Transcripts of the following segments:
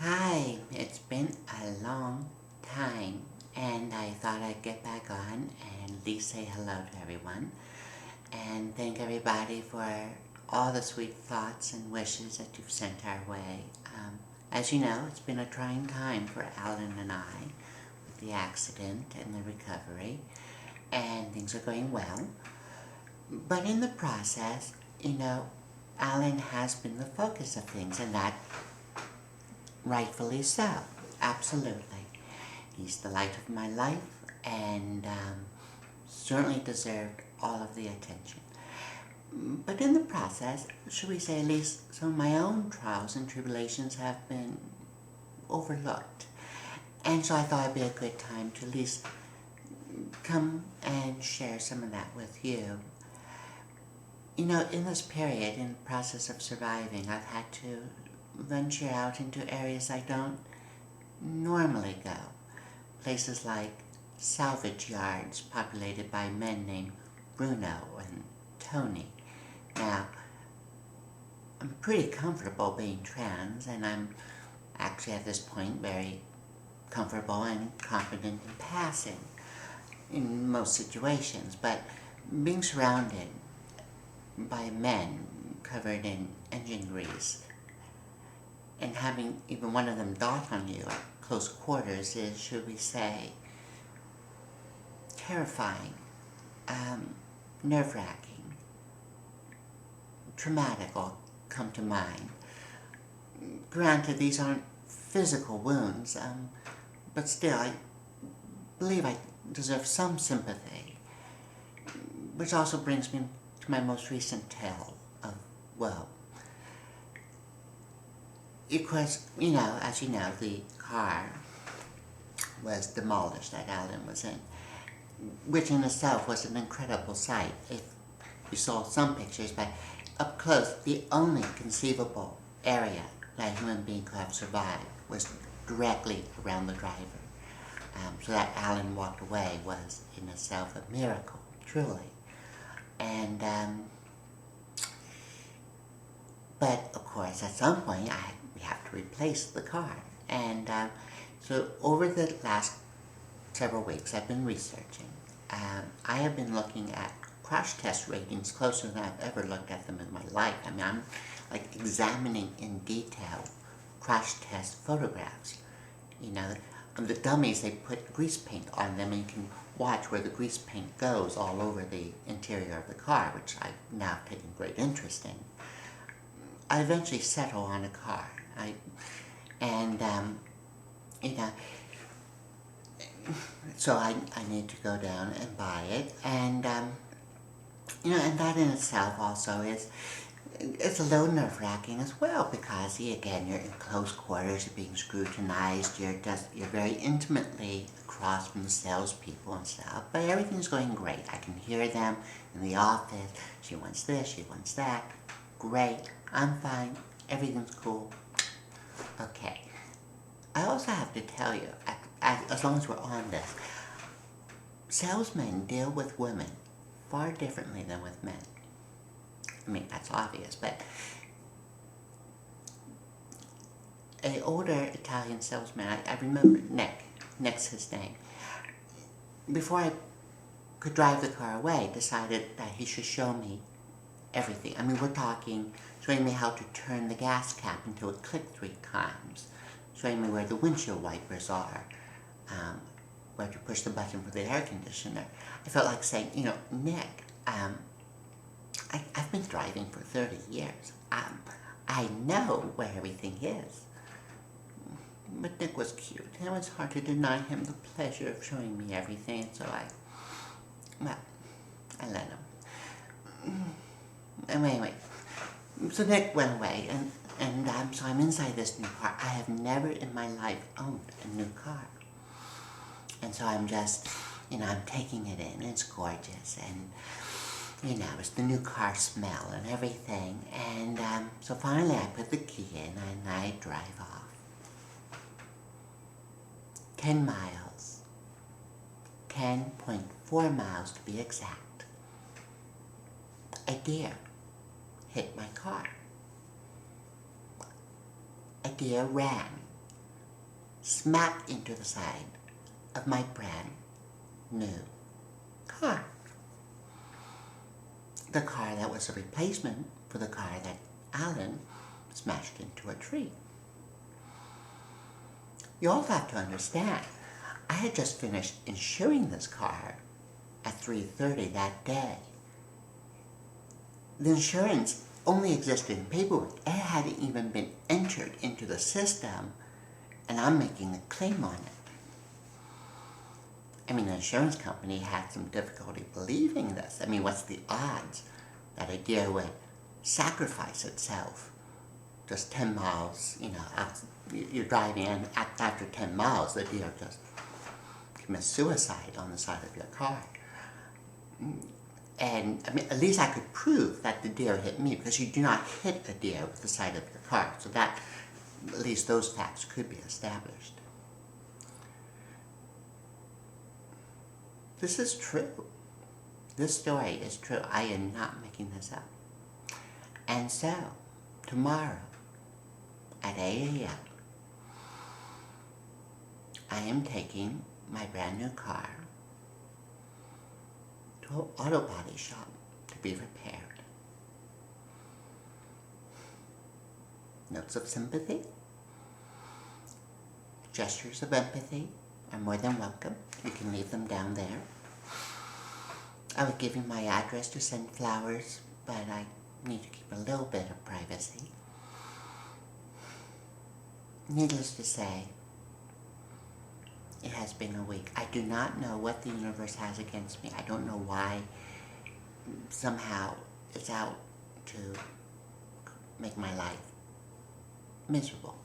Hi, it's been a long time, and I thought I'd get back on and at least say hello to everyone, and thank everybody for all the sweet thoughts and wishes that you've sent our way. As you know, it's been a trying time for Alan and I with the accident and the recovery, and things are going well. But in the process, Alan has been the focus of things, and that rightfully so, absolutely. He's the light of my life and certainly deserved all of the attention. But in the process, should we say at least some of my own trials and tribulations have been overlooked. And so I thought it'd be a good time to at least come and share some of that with you. In this period, in the process of surviving, I've had to venture out into areas I don't normally go. Places like salvage yards populated by men named Bruno and Tony. Now, I'm pretty comfortable being trans, and I'm actually at this point very comfortable and confident in passing in most situations, but being surrounded by men covered in engine grease and having even one of them dock on you at close quarters is, should we say, terrifying, nerve-wracking, traumatic will come to mind. Granted, these aren't physical wounds, but still, I believe I deserve some sympathy, which also brings me to my most recent tale of woe. Of course, as you know, the car was demolished that Alan was in, which in itself was an incredible sight. If you saw some pictures, but up close, the only conceivable area that a human being could have survived was directly around the driver. So that Alan walked away was in itself a miracle, truly. And, but of course, at some point, we have to replace the car. And so over the last several weeks, I've been researching. I have been looking at crash test ratings closer than I've ever looked at them in my life. I mean, I'm like examining in detail crash test photographs. The dummies, they put grease paint on them, and you can watch where the grease paint goes all over the interior of the car, which I've now taken great interest in. I eventually settle on a car. So I need to go down and buy it, and and that in itself also it's a little nerve-wracking as well, because again, you're in close quarters, you're being scrutinized, you're very intimately across from the salespeople and stuff, but everything's going great. I can hear them in the office. She wants this, she wants that. Great, I'm fine, everything's cool. Okay. I also have to tell you, as long as we're on this, salesmen deal with women far differently than with men. I mean, that's obvious, but an older Italian salesman, I remember Nick's his name, before I could drive the car away, decided that he should show me everything. I mean, we're talking showing me how to turn the gas cap until it clicked 3 times, showing me where the windshield wipers are, where to push the button for the air conditioner. I felt like saying, Nick, I've been driving for 30 years. I know where everything is. But Nick was cute, and it was hard to deny him the pleasure of showing me everything, so I let him. Anyway, so Nick went away, and so I'm inside this new car. I have never in my life owned a new car. And so I'm just, I'm taking it in. It's gorgeous, and, it's the new car smell and everything. And so finally I put the key in, and I drive off. 10 miles. 10.4 miles to be exact. A deer hit my car. A deer ran smacked into the side of my brand new car. The car that was a replacement for the car that Alan smashed into a tree. You also have to understand, I had just finished insuring this car at 3:30 that day. The insurance only existed in paperwork. It hadn't even been entered into the system, and I'm making a claim on it. I mean, the insurance company had some difficulty believing this. I mean, what's the odds that a deer would sacrifice itself just 10 miles, you're driving and after 10 miles, the deer just commits suicide on the side of your car. And, I mean, at least I could prove that the deer hit me, because you do not hit a deer with the side of your car. So that, at least those facts could be established. This is true. This story is true. I am not making this up. And so, tomorrow, at 8 a.m., I am taking my brand new car to an auto body shop to be repaired. Notes of sympathy, gestures of empathy are more than welcome. You can leave them down there. I would give you my address to send flowers, but I need to keep a little bit of privacy. Needless to say, it has been a week. I do not know what the universe has against me. I don't know why somehow it's out to make my life miserable.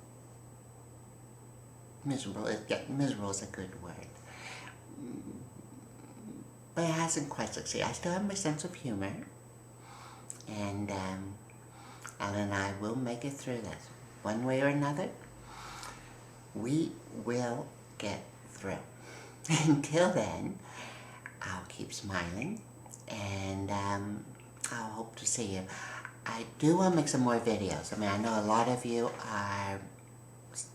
Miserable is a good word. But it hasn't quite succeeded. I still have my sense of humor. And Alan and I will make it through this. One way or another, we will get through. Until then, I'll keep smiling, and I'll hope to see you. I do want to make some more videos. I mean, I know a lot of you are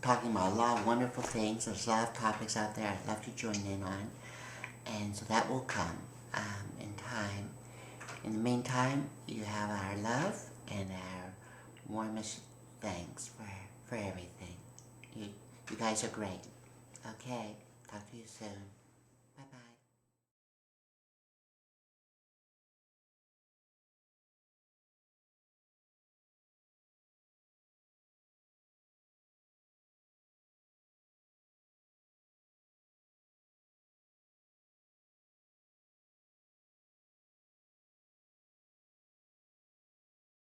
talking about a lot of wonderful things. There's a lot of topics out there I'd love to join in on, and so that will come in time. In the meantime, you have our love and our warmest thanks for everything. You guys are great. Okay, talk to you soon.